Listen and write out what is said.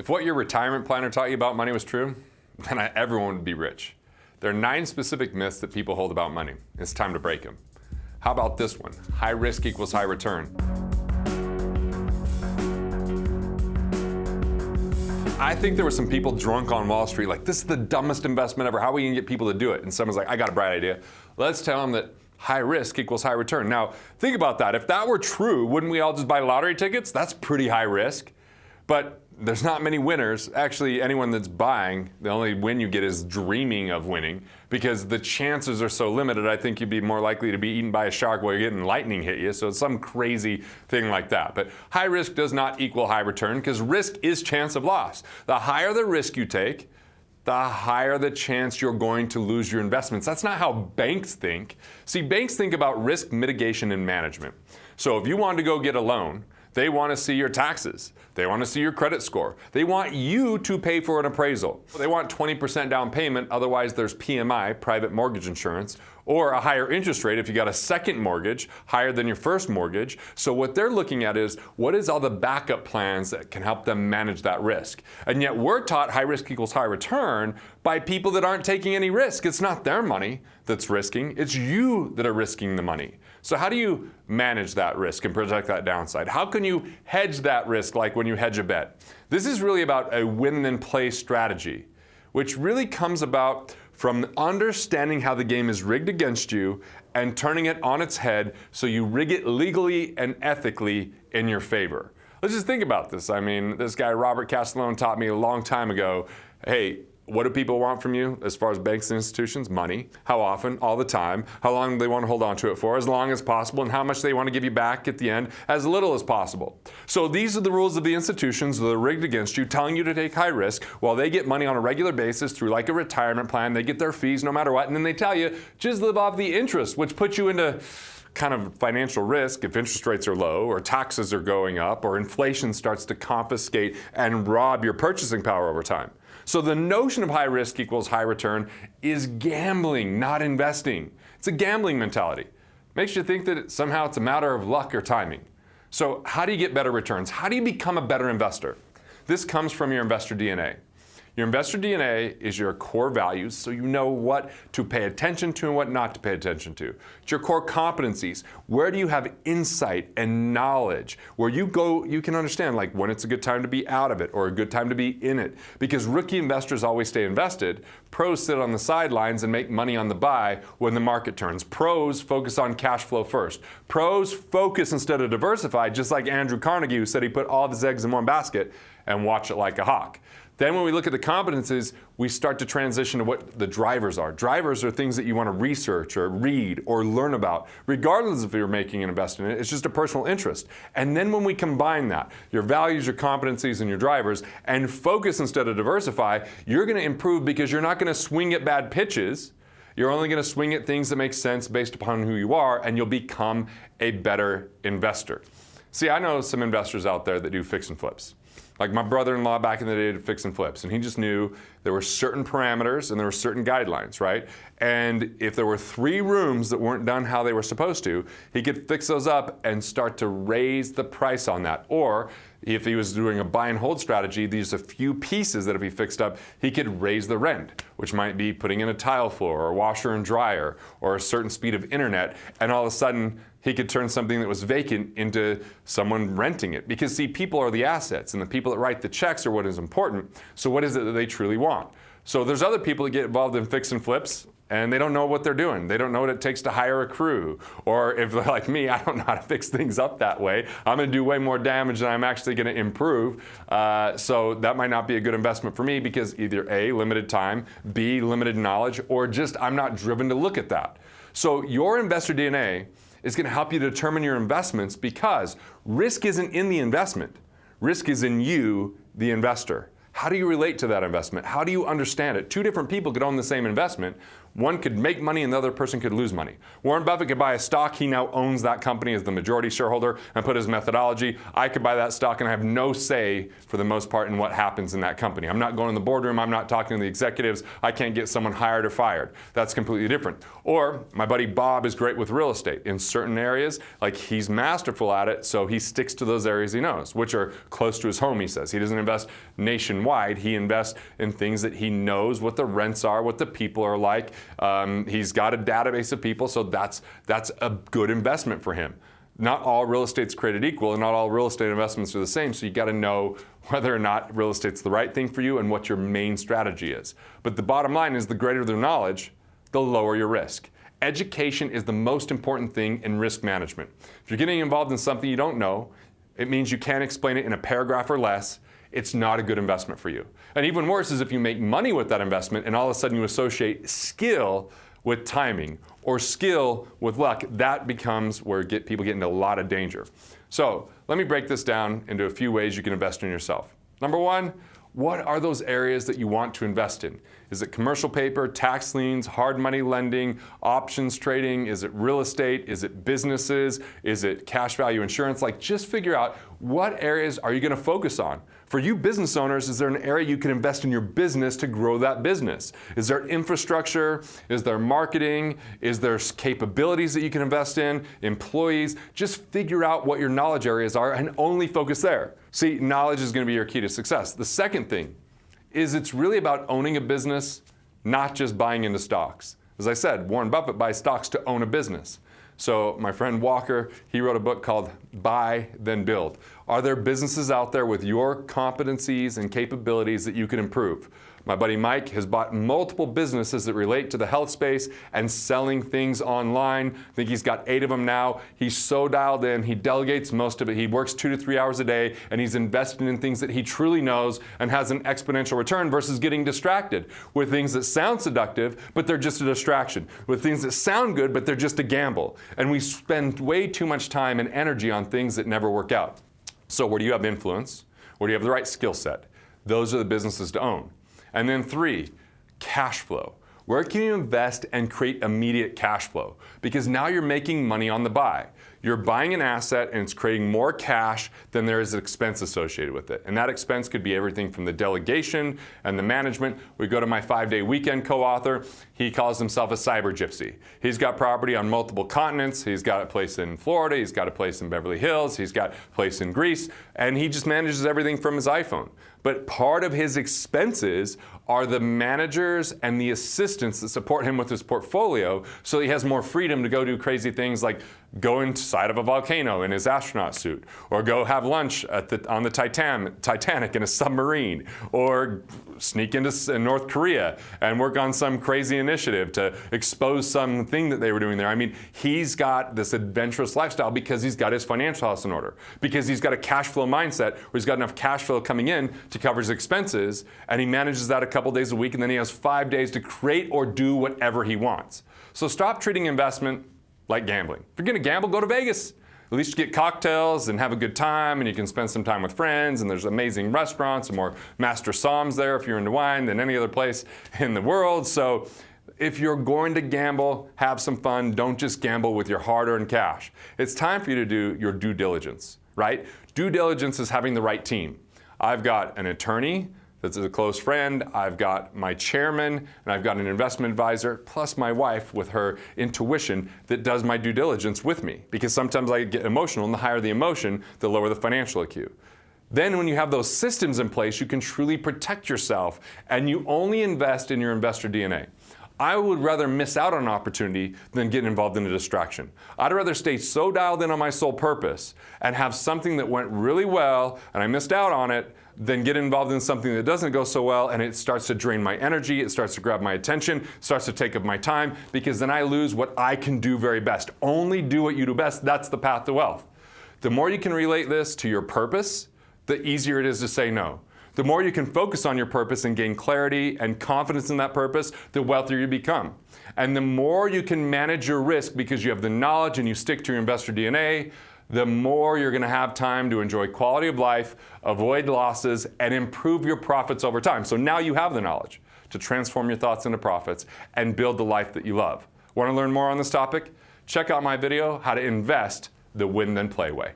If what your retirement planner taught you about money was true, then everyone would be rich. There are 9 specific myths that people hold about money. It's time to break them. How about this one? High risk equals high return. I think there were some people drunk on Wall Street like, this is the dumbest investment ever. How are we gonna get people to do it? And someone's like, I got a bright idea. Let's tell them that high risk equals high return. Now, think about that. If that were true, wouldn't we all just buy lottery tickets? That's pretty high risk. But there's not many winners. Actually, anyone that's buying, the only win you get is dreaming of winning, because the chances are so limited. I think you'd be more likely to be eaten by a shark while you're getting lightning hit you. So it's some crazy thing like that. But high risk does not equal high return, because risk is chance of loss. The higher the risk you take, the higher the chance you're going to lose your investments. That's not how banks think. See, banks think about risk mitigation and management. So if you wanted to go get a loan, they want to see your taxes. They want to see your credit score. They want you to pay for an appraisal. They want 20% down payment, otherwise there's PMI, private mortgage insurance, or a higher interest rate if you got a second mortgage, higher than your first mortgage. So what they're looking at is, what is all the backup plans that can help them manage that risk? And yet we're taught high risk equals high return by people that aren't taking any risk. It's not their money that's risking, it's you that are risking the money. So how do you manage that risk and protect that downside? How can you hedge that risk like when you hedge a bet? This is really about a win and play strategy, which really comes about from understanding how the game is rigged against you and turning it on its head so you rig it legally and ethically in your favor. Let's just think about this. I mean, this guy Robert Castellone taught me a long time ago, hey, what do people want from you as far as banks and institutions? Money. How often? All the time. How long do they want to hold on to it for? As long as possible. And how much they want to give you back at the end? As little as possible. So these are the rules of the institutions that are rigged against you, telling you to take high risk while they get money on a regular basis through like a retirement plan. They get their fees no matter what. And then they tell you, just live off the interest, which puts you into kind of financial risk if interest rates are low or taxes are going up or inflation starts to confiscate and rob your purchasing power over time. So the notion of high risk equals high return is gambling, not investing. It's a gambling mentality. Makes you think that somehow it's a matter of luck or timing. So how do you get better returns? How do you become a better investor? This comes from your investor DNA. Your investor DNA is your core values, so you know what to pay attention to and what not to pay attention to. It's your core competencies. Where do you have insight and knowledge? Where you go, you can understand like when it's a good time to be out of it or a good time to be in it. Because rookie investors always stay invested. Pros sit on the sidelines and make money on the buy when the market turns. Pros focus on cash flow first. Pros focus instead of diversify, just like Andrew Carnegie, who said he put all of his eggs in one basket and watch it like a hawk. Then when we look at the competencies, we start to transition to what the drivers are. Drivers are things that you want to research or read or learn about, regardless if you're making an investment in it. It's just a personal interest. And then when we combine that, your values, your competencies, and your drivers, and focus instead of diversify, you're going to improve because you're not going to swing at bad pitches. You're only going to swing at things that make sense based upon who you are, and you'll become a better investor. See, I know some investors out there that do fix and flips. Like my brother-in-law back in the day did fix and flips, and he just knew there were certain parameters and there were certain guidelines, right? And if there were 3 rooms that weren't done how they were supposed to, he could fix those up and start to raise the price on that. Or if he was doing a buy and hold strategy, these a few pieces that if he fixed up, he could raise the rent, which might be putting in a tile floor or a washer and dryer or a certain speed of internet, and all of a sudden he could turn something that was vacant into someone renting it. Because see, people are the assets and the people that write the checks are what is important. So what is it that they truly want? So there's other people that get involved in fix and flips and they don't know what they're doing. They don't know what it takes to hire a crew. Or if they're like me, I don't know how to fix things up that way. I'm gonna do way more damage than I'm actually gonna improve. So that might not be a good investment for me because either A, limited time, B, limited knowledge, or just I'm not driven to look at that. So your investor DNA is going to help you determine your investments because risk isn't in the investment. Risk is in you, the investor. How do you relate to that investment? How do you understand it? 2 different people could own the same investment. One could make money and the other person could lose money. Warren Buffett could buy a stock. He now owns that company as the majority shareholder and put his methodology. I could buy that stock and I have no say for the most part in what happens in that company. I'm not going in the boardroom. I'm not talking to the executives. I can't get someone hired or fired. That's completely different. Or my buddy Bob is great with real estate in certain areas. Like he's masterful at it, so he sticks to those areas he knows, which are close to his home, he says. He doesn't invest nationwide. He invests in things that he knows what the rents are, what the people are like. He's got a database of people, so that's a good investment for him. Not all real estate's created equal, and not all real estate investments are the same, so you got to know whether or not real estate's the right thing for you and what your main strategy is. But the bottom line is the greater the knowledge, the lower your risk. Education is the most important thing in risk management. If you're getting involved in something you don't know, it means you can't explain it in a paragraph or less. It's not a good investment for you. And even worse is if you make money with that investment and all of a sudden you associate skill with timing or skill with luck, that becomes where people get into a lot of danger. So let me break this down into a few ways you can invest in yourself. Number one, what are those areas that you want to invest in? Is it commercial paper, tax liens, hard money lending, options trading? Is it real estate? Is it businesses? Is it cash value insurance? Like, just figure out what areas are you going to focus on. For you business owners, is there an area you can invest in your business to grow that business? Is there infrastructure? Is there marketing? Is there capabilities that you can invest in? Employees? Just figure out what your knowledge areas are and only focus there. See, knowledge is going to be your key to success. The second thing is it's really about owning a business, not just buying into stocks. As I said, Warren Buffett buys stocks to own a business. So my friend Walker, he wrote a book called Buy, Then Build. Are there businesses out there with your competencies and capabilities that you can improve? My buddy Mike has bought multiple businesses that relate to the health space and selling things online. I think he's got 8 of them now. He's so dialed in. He delegates most of it. He works 2 to 3 hours a day, and he's invested in things that he truly knows and has an exponential return versus getting distracted with things that sound seductive, but they're just a distraction, with things that sound good, but they're just a gamble. And we spend way too much time and energy on things that never work out. So where do you have influence? Where do you have the right skill set? Those are the businesses to own. And then 3, cash flow. Where can you invest and create immediate cash flow? Because now you're making money on the buy. You're buying an asset and it's creating more cash than there is expense associated with it. And that expense could be everything from the delegation and the management. We go to my 5-day weekend co-author. He calls himself a cyber gypsy. He's got property on multiple continents. He's got a place in Florida. He's got a place in Beverly Hills. He's got a place in Greece. And he just manages everything from his iPhone. But part of his expenses are the managers and the assistants that support him with his portfolio, so he has more freedom to go do crazy things like go inside of a volcano in his astronaut suit, or go have lunch on the Titanic in a submarine, or sneak into North Korea and work on some crazy initiative to expose something that they were doing there. I mean, he's got this adventurous lifestyle because he's got his financial house in order, because he's got a cash flow mindset where he's got enough cash flow coming in to cover his expenses, and he manages that a couple days a week, and then he has 5 days to create or do whatever he wants. So stop treating investment like gambling. If you're going to gamble, go to Vegas. At least you get cocktails and have a good time, and you can spend some time with friends, and there's amazing restaurants and more Master Somms there if you're into wine than any other place in the world. So if you're going to gamble, have some fun. Don't just gamble with your hard-earned cash. It's time for you to do your due diligence, right? Due diligence is having the right team. I've got an attorney that's a close friend, I've got my chairman, and I've got an investment advisor, plus my wife with her intuition that does my due diligence with me. Because sometimes I get emotional, and the higher the emotion, the lower the financial IQ. Then when you have those systems in place, you can truly protect yourself, and you only invest in your investor DNA. I would rather miss out on an opportunity than get involved in a distraction. I'd rather stay so dialed in on my sole purpose and have something that went really well and I missed out on it than get involved in something that doesn't go so well and it starts to drain my energy, it starts to grab my attention, starts to take up my time, because then I lose what I can do very best. Only do what you do best. That's the path to wealth. The more you can relate this to your purpose, the easier it is to say no. The more you can focus on your purpose and gain clarity and confidence in that purpose, the wealthier you become. And the more you can manage your risk because you have the knowledge and you stick to your investor DNA, the more you're going to have time to enjoy quality of life, avoid losses, and improve your profits over time. So now you have the knowledge to transform your thoughts into profits and build the life that you love. Want to learn more on this topic? Check out my video, How to Invest the Win Then Play Way.